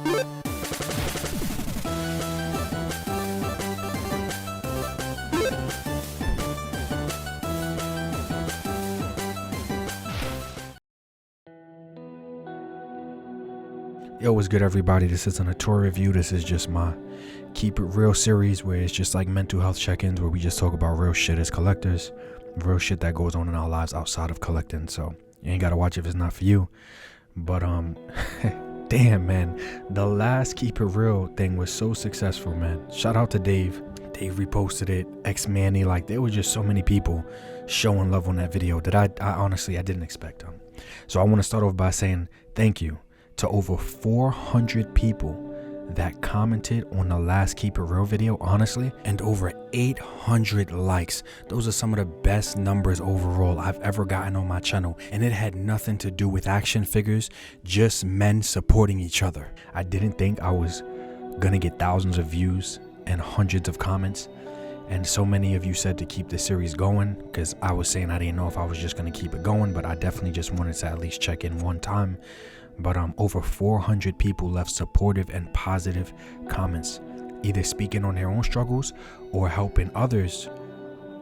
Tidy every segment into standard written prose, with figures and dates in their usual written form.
Yo, what's good, everybody? This isn't a tour review. This is just my Keep It Real series, where it's just like mental health check-ins, where we just talk about real shit as collectors, real shit that goes on in our lives outside of collecting. So you ain't gotta watch if it's not for you. But damn, man, the last Keep It Real thing was so successful, man. Shout out to Dave. Dave reposted it. X-Manny, like there were just so many people showing love on that video that I honestly didn't expect. So I want to start off by saying thank you to over 400 people that commented on the last Keep It Real video, honestly, and over 800 likes. Those are some of the best numbers overall I've ever gotten on my channel, and it had nothing to do with action figures, just men supporting each other. I didn't think I was gonna get thousands of views and hundreds of comments, and so many of you said to keep the series going, because I was saying I didn't know if I was just gonna keep it going, but I definitely just wanted to at least check in one time. But over 400 people left supportive and positive comments, either speaking on their own struggles or helping others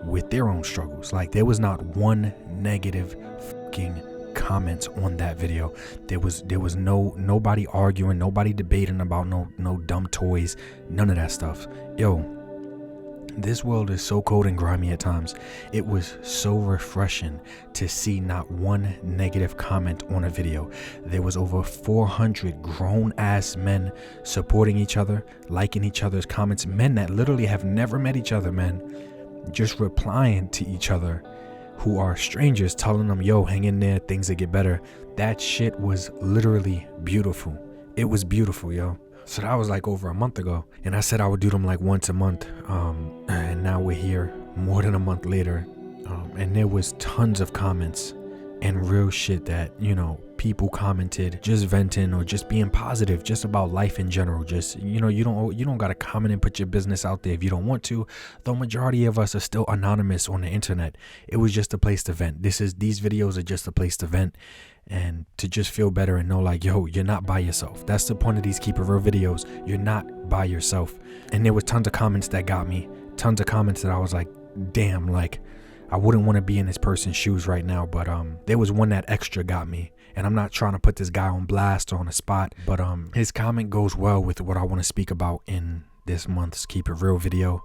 with their own struggles. Like there was not one negative fucking comments on that video. There was nobody arguing, nobody debating about no dumb toys, none of that stuff. Yo, this world is so cold and grimy at times. It was so refreshing to see not one negative comment on a video. There was over 400 grown-ass men supporting each other, liking each other's comments. Men that literally have never met each other, man. Just replying to each other who are strangers, telling them, yo, hang in there, things will get better. That shit was literally beautiful. It was beautiful, yo. So that was like over a month ago, and I said I would do them like once a month, and now we're here more than a month later, and there was tons of comments and real shit that, you know, people commented just venting or just being positive just about life in general. Just, you know, you don't gotta comment and put your business out there if you don't want to. The majority of us are still anonymous on the internet. It was just a place to vent. These videos are just a place to vent and to just feel better and know like, yo, you're not by yourself. That's the point of these Keep It Real videos. You're not by yourself. And there was tons of comments that got me, tons of comments that I was like, damn, like I wouldn't want to be in this person's shoes right now. But there was one that extra got me, and I'm not trying to put this guy on blast or on a spot, but his comment goes well with what I want to speak about in this month's Keep It Real video.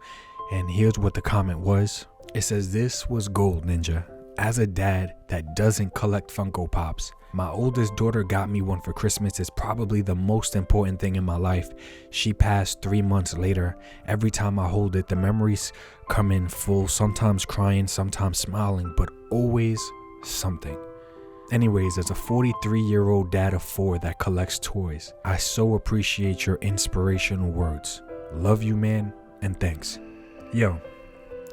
And here's what the comment was. It says, "This was gold, Ninja. As a dad that doesn't collect Funko Pops, my oldest daughter got me one for Christmas. It's probably the most important thing in my life. She passed 3 months later. Every time I hold it, the memories come in full, sometimes crying, sometimes smiling, but always something. Anyways, as a 43-year-old dad of 4 that collects toys, I so appreciate your inspirational words. Love you, man, and thanks." Yo,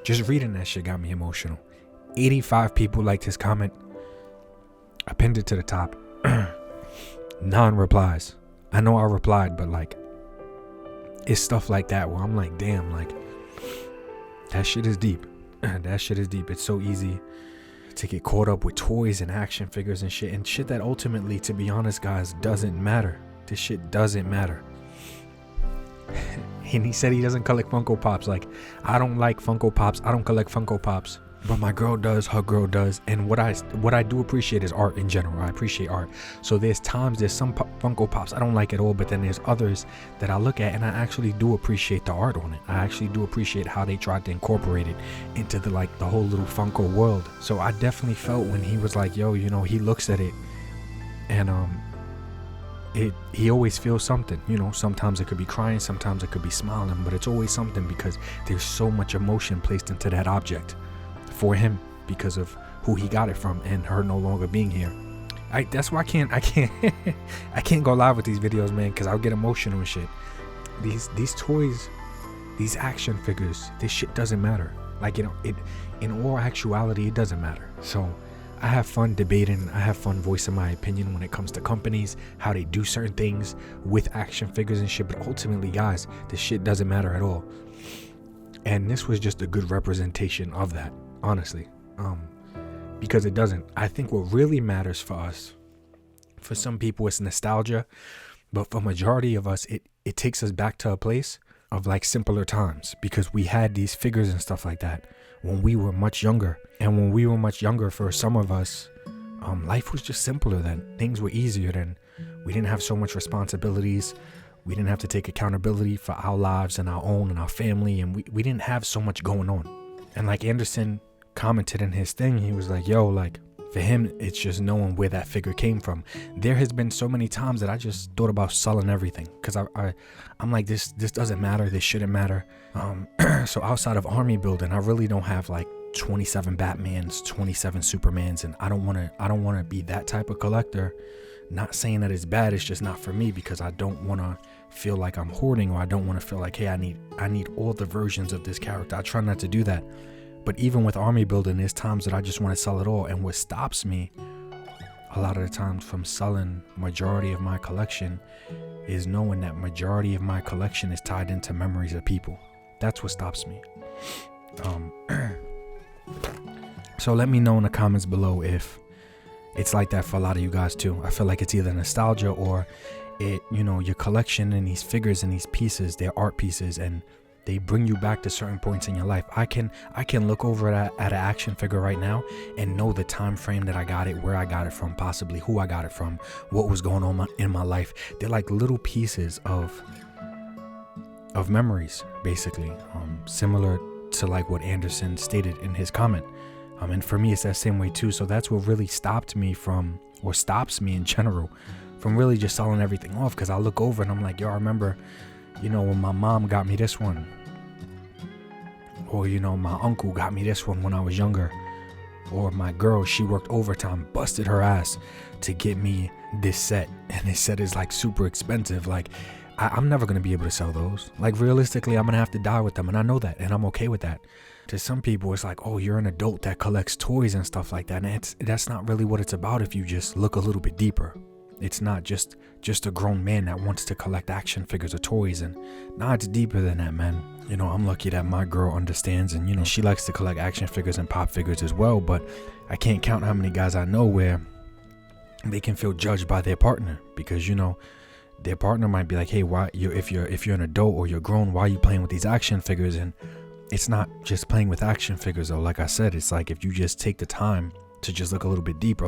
just reading that shit got me emotional. 85 people liked his comment. I pinned it to the top. Non-replies. I know I replied, but like, it's stuff like that where I'm like, damn, like, that shit is deep. That shit is deep. It's so easy to get caught up with toys and action figures and shit that ultimately, to be honest, guys, doesn't matter. This shit doesn't matter. And he said he doesn't collect Funko Pops. Like, I don't like Funko Pops. I don't collect Funko Pops. But my girl does, her girl does, and what I do appreciate is art in general. I appreciate art. So there's some Funko Pops I don't like at all, but then there's others that I look at and I actually do appreciate the art on it. I actually do appreciate how they tried to incorporate it into the whole little Funko world. So I definitely felt when he was like, yo, you know, he looks at it and he always feels something, you know. Sometimes it could be crying, sometimes it could be smiling, but it's always something because there's so much emotion placed into that object for him because of who he got it from and her no longer being here. That's why I can't go live with these videos, man, because I'll get emotional and shit. These toys, these action figures, this shit doesn't matter. Like, you know, in all actuality, it doesn't matter. So I have fun debating, I have fun voicing my opinion when it comes to companies, how they do certain things with action figures and shit, but ultimately, guys, this shit doesn't matter at all. And this was just a good representation of that, honestly, because it doesn't. I think what really matters for us, for some people, it's nostalgia. But for majority of us, it takes us back to a place of like simpler times, because we had these figures and stuff like that when we were much younger. And when we were much younger, for some of us, life was just simpler then. Things were easier then. We didn't have so much responsibilities. We didn't have to take accountability for our lives and our own and our family. And we didn't have so much going on. And like Anderson commented in his thing, he was like, yo, like, for him, it's just knowing where that figure came from. There has been so many times that I just thought about selling everything, because I'm like, this doesn't matter. This shouldn't matter. So outside of army building, I really don't have like 27 Batmans, 27 Supermans, and I don't want to be that type of collector. Not saying that it's bad. It's just not for me, because I don't want to feel like I'm hoarding, or I don't want to feel like, hey, I need all the versions of this character. I try not to do that. But even with army building, there's times that I just want to sell it all. And what stops me a lot of the times from selling majority of my collection is knowing that majority of my collection is tied into memories of people. That's what stops me. So let me know in the comments below if it's like that for a lot of you guys too. I feel like it's either nostalgia or your collection and these figures and these pieces, they're art pieces, and they bring you back to certain points in your life. I can look over at an action figure right now and know the time frame that I got it, where I got it from, possibly who I got it from, what was going on in my life. They're like little pieces of memories, basically, similar to like what Anderson stated in his comment. And for me, it's that same way too. So that's what really stops me in general from really just selling everything off, because I look over and I'm like, yo, I remember, when my mom got me this one, or, my uncle got me this one when I was younger, or my girl, she worked overtime, busted her ass to get me this set. And this set is like super expensive. Like, I'm never going to be able to sell those. Like, realistically, I'm going to have to die with them. And I know that, and I'm okay with that. To some people, it's like, oh, you're an adult that collects toys and stuff like that. And that's not really what it's about if you just look a little bit deeper. It's not just a grown man that wants to collect action figures or toys. And it's deeper than that, man. I'm lucky that my girl understands, and, she likes to collect action figures and pop figures as well. But I can't count how many guys I know where they can feel judged by their partner, because, their partner might be like, hey, why if you're an adult or you're grown, why are you playing with these action figures? And it's not just playing with action figures, though. Like I said, it's like if you just take the time to just look a little bit deeper,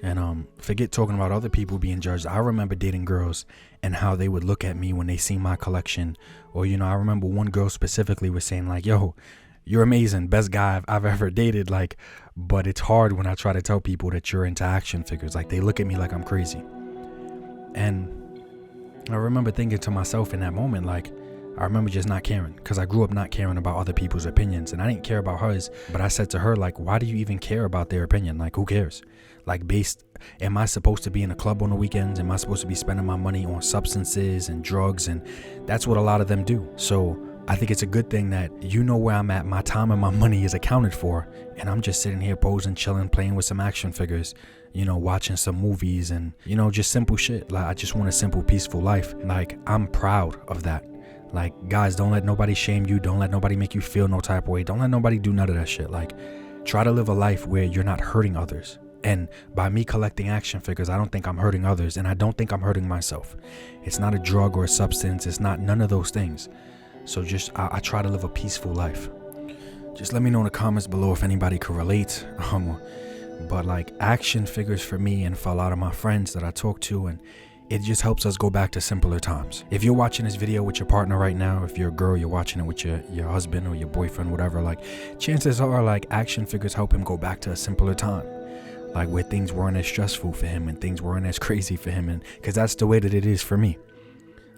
and forget talking about other people being judged. I remember dating girls and how they would look at me when they see my collection. Or, I remember one girl specifically was saying like, yo, you're amazing, best guy I've ever dated. Like, but it's hard when I try to tell people that you're into action figures. Like, they look at me like I'm crazy. And I remember thinking to myself in that moment, like, I remember just not caring, because I grew up not caring about other people's opinions, and I didn't care about hers. But I said to her, like, why do you even care about their opinion? Like, who cares? Like, am I supposed to be in a club on the weekends? Am I supposed to be spending my money on substances and drugs? And that's what a lot of them do. So I think it's a good thing that where I'm at, my time and my money is accounted for, and I'm just sitting here posing, chilling, playing with some action figures, watching some movies, and, just simple shit. Like, I just want a simple, peaceful life. Like, I'm proud of that. Like, guys, don't let nobody shame you. Don't let nobody make you feel no type of way. Don't let nobody do none of that shit. Like, try to live a life where you're not hurting others. And by me collecting action figures, I don't think I'm hurting others, and I don't think I'm hurting myself. It's not a drug or a substance. It's not none of those things. So I try to live a peaceful life. Just let me know in the comments below if anybody could relate. But like, action figures for me and for a lot of my friends that I talk to, and it just helps us go back to simpler times. If you're watching this video with your partner right now, if you're a girl, you're watching it with your husband or your boyfriend, whatever, like, chances are, like, action figures help him go back to a simpler time. Like, where things weren't as stressful for him and things weren't as crazy for him. And because that's the way that it is for me.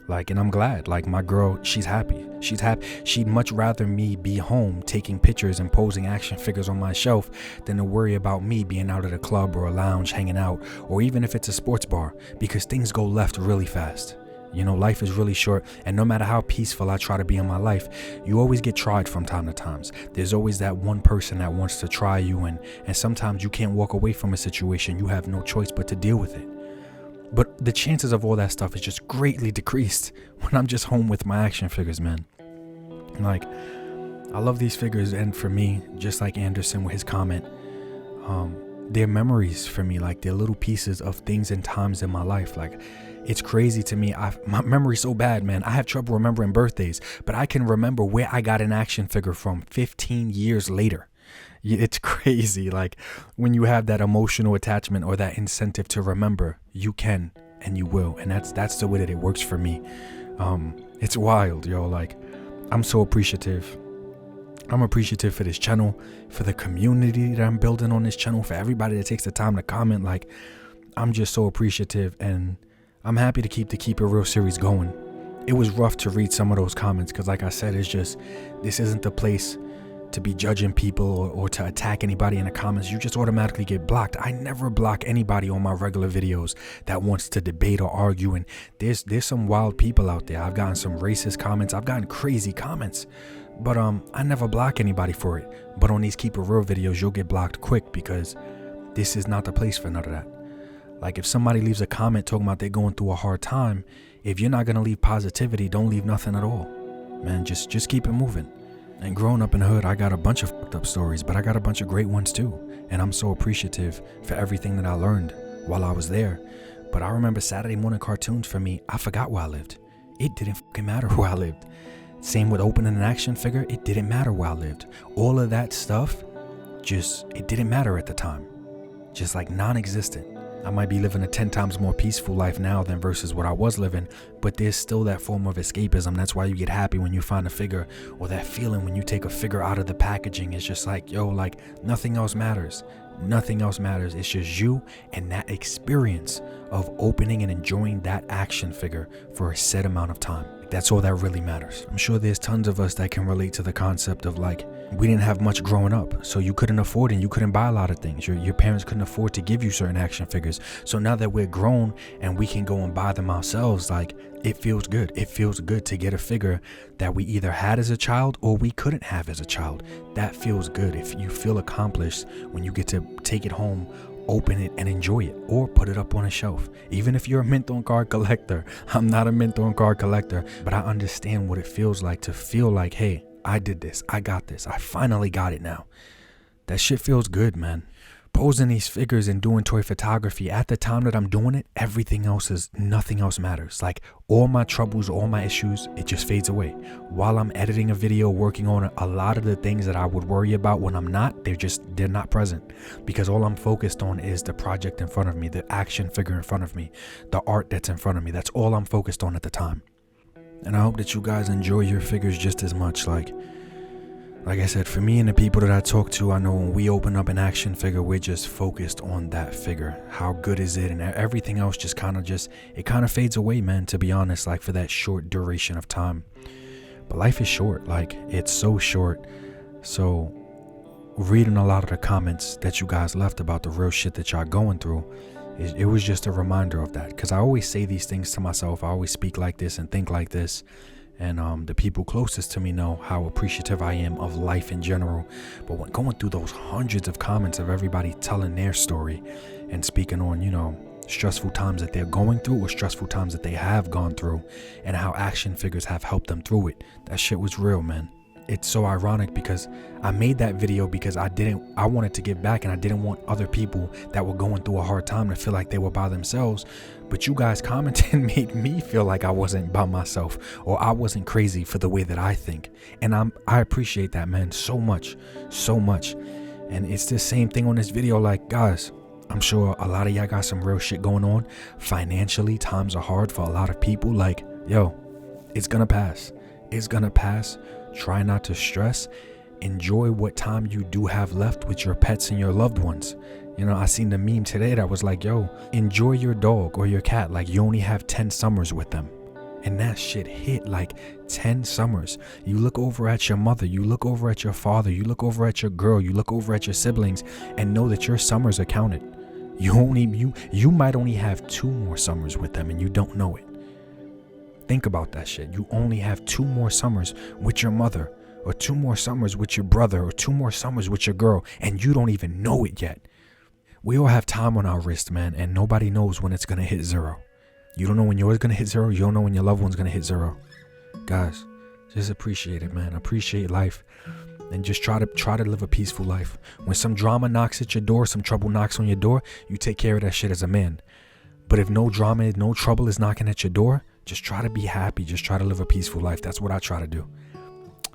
Like, and I'm glad. Like, my girl, she's happy. She'd much rather me be home taking pictures and posing action figures on my shelf than to worry about me being out at a club or a lounge hanging out, or even if it's a sports bar, because things go left really fast. Life is really short, and no matter how peaceful I try to be in my life, you always get tried from time to time. There's always that one person that wants to try you, and sometimes you can't walk away from a situation. You have no choice but to deal with it. But the chances of all that stuff is just greatly decreased when I'm just home with my action figures, man. Like, I love these figures, and for me, just like Anderson with his comment, they're memories for me. Like, they're little pieces of things and times in my life. Like, it's crazy to me. My memory's so bad, man. I have trouble remembering birthdays, but I can remember where I got an action figure from 15 years later. It's crazy. Like, when you have that emotional attachment or that incentive to remember, you can and you will. And that's the way that it works for me. It's wild, yo. Like, I'm so appreciative. I'm appreciative for this channel, for the community that I'm building on this channel, for everybody that takes the time to comment. Like, I'm just so appreciative, and I'm happy to keep the Keep It Real series going. It was rough to read some of those comments because, like I said, it's just, this isn't the place to be judging people or to attack anybody in the comments. You just automatically get blocked. I never block anybody on my regular videos that wants to debate or argue, and there's some wild people out there. I've gotten some racist comments. I've gotten crazy comments. But I never block anybody for it. But on these Keep It Real videos, you'll get blocked quick because this is not the place for none of that. Like, if somebody leaves a comment talking about they're going through a hard time, if you're not going to leave positivity, don't leave nothing at all. Man, just keep it moving. And growing up in the hood, I got a bunch of fucked up stories, but I got a bunch of great ones too. And I'm so appreciative for everything that I learned while I was there. But I remember Saturday morning cartoons for me, I forgot where I lived. It didn't fucking matter where I lived. Same with opening an action figure, it didn't matter where I lived. All of that stuff, it didn't matter at the time. Just like non-existent. I might be living a 10 times more peaceful life now than versus what I was living, but there's still that form of escapism. That's why you get happy when you find a figure, or that feeling when you take a figure out of the packaging. It's just like, yo, like, nothing else matters. Nothing else matters. It's just you and that experience of opening and enjoying that action figure for a set amount of time. That's all that really matters. I'm sure there's tons of us that can relate to the concept of, like, we didn't have much growing up, so you couldn't afford and you couldn't buy a lot of things. Your parents couldn't afford to give you certain action figures. So now that we're grown and we can go and buy them ourselves, like, it feels good. It feels good to get a figure that we either had as a child or we couldn't have as a child. That feels good. If you feel accomplished when you get to take it home, open it and enjoy it, or put it up on a shelf. Even if you're a mint on card collector, I'm not a mint on card collector, but I understand what it feels like to feel like, hey, I did this, I got this, I finally got it now. That shit feels good, man. Posing these figures and doing toy photography, at the time that I'm doing it, nothing else matters. Like, all my troubles, all my issues, it just fades away. While I'm editing a video, working on it, a lot of the things that I would worry about when I'm not, they're not present, because all I'm focused on is the project in front of me, the action figure in front of me, the art that's in front of me. That's all I'm focused on at the time. And I hope that you guys enjoy your figures just as much. Like I said, for me and the people that I talk to, I know when we open up an action figure, we're just focused on that figure. How good is it? And everything else just kind of fades away, man, to be honest, like, for that short duration of time. But life is short. Like, it's so short. So reading a lot of the comments that you guys left about the real shit that y'all going through, it was just a reminder of that. Because I always say these things to myself. I always speak like this and think like this. And the people closest to me know how appreciative I am of life in general. But when going through those hundreds of comments of everybody telling their story and speaking on, stressful times that they're going through or stressful times that they have gone through, and how action figures have helped them through it, that shit was real, man. It's so ironic because I made that video because I wanted to give back, and I didn't want other people that were going through a hard time to feel like they were by themselves. But you guys commenting made me feel like I wasn't by myself, or I wasn't crazy for the way that I think. And I appreciate that, man, so much. And it's the same thing on this video. Like, guys, I'm sure a lot of y'all got some real shit going on. Financially, times are hard for a lot of people. Like, yo, it's gonna pass. It's gonna pass. Try not to stress. Enjoy what time you do have left with your pets and your loved ones. I seen the meme today that was like, yo, enjoy your dog or your cat like you only have 10 summers with them. And that shit hit, like 10 summers. You look over at your mother, you look over at your father, you look over at your girl, you look over at your siblings, and know that your summers are counted. You might only have 2 more summers with them and you don't know it. Think about that shit. You only have 2 more summers with your mother, or 2 more summers with your brother, or 2 more summers with your girl, and you don't even know it yet. We all have time on our wrist, man, and nobody knows when it's going to hit 0. You don't know when yours going to hit 0. You don't know when your loved one's going to hit 0. Guys, just appreciate it, man. Appreciate life. and just try to live a peaceful life. When some drama knocks at your door, some trouble knocks on your door, you take care of that shit as a man. But if no drama, no trouble is knocking at your door, just try to be happy. Just try to live a peaceful life. That's what I try to do.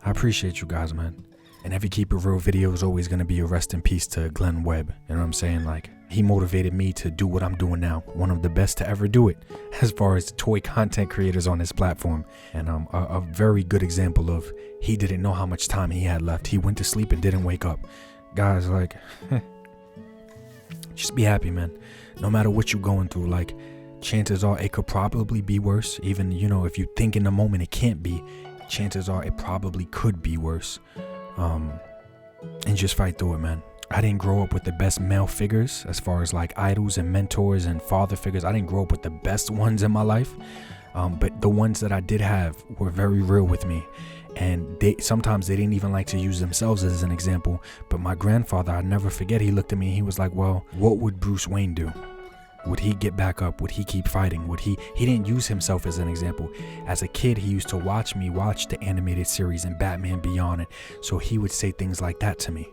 I appreciate you guys, man. And every Keep It Real video is always going to be a rest in peace to Glenn Webb. You know what I'm saying? Like, he motivated me to do what I'm doing now. One of the best to ever do it as far as toy content creators on this platform. And a very good example of he didn't know how much time he had left. He went to sleep and didn't wake up. Guys, like, just be happy, man. No matter what you're going through, like, chances are it could probably be worse. Even, you know, if you think in the moment it can't be, chances are it probably could be worse. And just fight through it, man. I didn't grow up with the best male figures as far as like idols and mentors and father figures. I didn't grow up with the best ones in my life. But the ones that I did have were very real with me. And sometimes they didn't even like to use themselves as an example. But my grandfather, I never forget, he looked at me and he was like, well, what would Bruce Wayne do? Would he get back up? Would he keep fighting? He didn't use himself as an example. As a kid, he used to watch me watch the animated series and Batman Beyond it. So he would say things like that to me.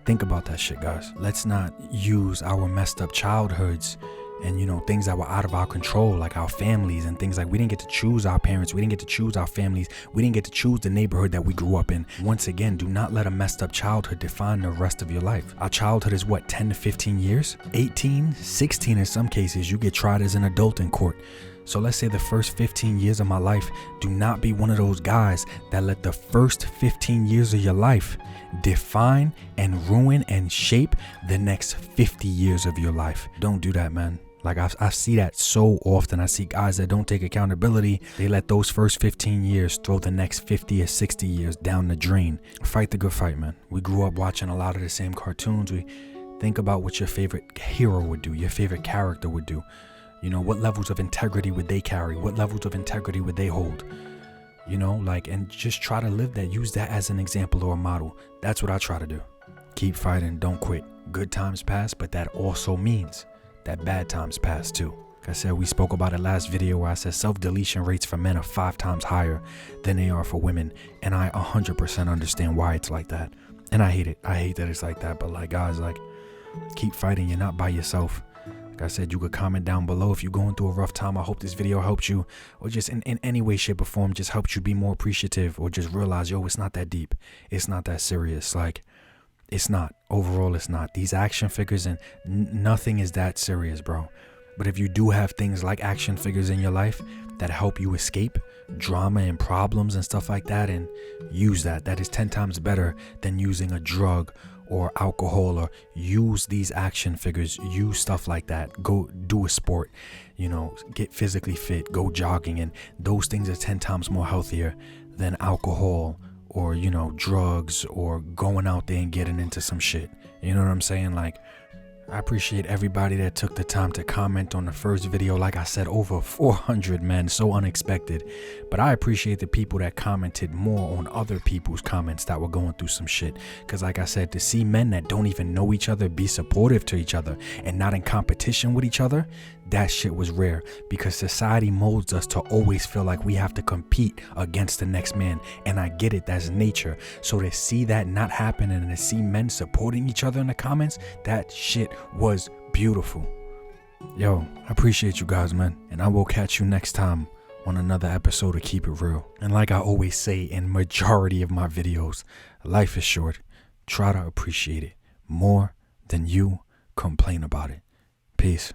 Think about that shit, guys. Let's not use our messed up childhoods and, you know, things that were out of our control, like our families and things like we didn't get to choose our parents. We didn't get to choose our families. We didn't get to choose the neighborhood that we grew up in. Once again, do not let a messed up childhood define the rest of your life. Our childhood is what, 10 to 15 years? 18, 16 in some cases. You get tried as an adult in court. So let's say the first 15 years of my life, do not be one of those guys that let the first 15 years of your life define and ruin and shape the next 50 years of your life. Don't do that, man. Like I see that so often. I see guys that don't take accountability. They let those first 15 years throw the next 50 or 60 years down the drain. Fight the good fight, man. We grew up watching a lot of the same cartoons. We think about what your favorite hero would do, your favorite character would do. You know, what levels of integrity would they carry? What levels of integrity would they hold? You know, like, and just try to live that. Use that as an example or a model. That's what I try to do. Keep fighting. Don't quit. Good times pass, but that also means that bad times pass too. Like I said, we spoke about it last video where I said self-deletion rates for men are 5 times higher than they are for women. And I 100% understand why it's like that. And I hate it. I hate that it's like that. But like, guys, like, keep fighting. You're not by yourself. Like I said, you could comment down below if you're going through a rough time. I hope this video helped you, or just in any way, shape, or form, just helped you be more appreciative, or just realize, yo, it's not that deep. It's not that serious. Like, it's not. Overall, it's not. These action figures and nothing is that serious, bro. But if you do have things like action figures in your life that help you escape drama and problems and stuff like that, and use that, that is 10 times better than using a drug or alcohol. Or use these action figures, use stuff like that. Go do a sport, you know, get physically fit, go jogging, and those things are 10 times more healthier than alcohol or, you know, drugs or going out there and getting into some shit. You know what I'm saying? Like, I appreciate everybody that took the time to comment on the first video. Like I said, over 400, man, so unexpected. But I appreciate the people that commented more on other people's comments that were going through some shit. Because like I said, to see men that don't even know each other be supportive to each other and not in competition with each other, that shit was rare. Because society molds us to always feel like we have to compete against the next man. And I get it, that's nature. So to see that not happen and to see men supporting each other in the comments, that shit was beautiful. Yo, I appreciate you guys, man. And I will catch you next time on another episode of Keep It Real. And like I always say in majority of my videos, life is short. Try to appreciate it more than you complain about it. Peace.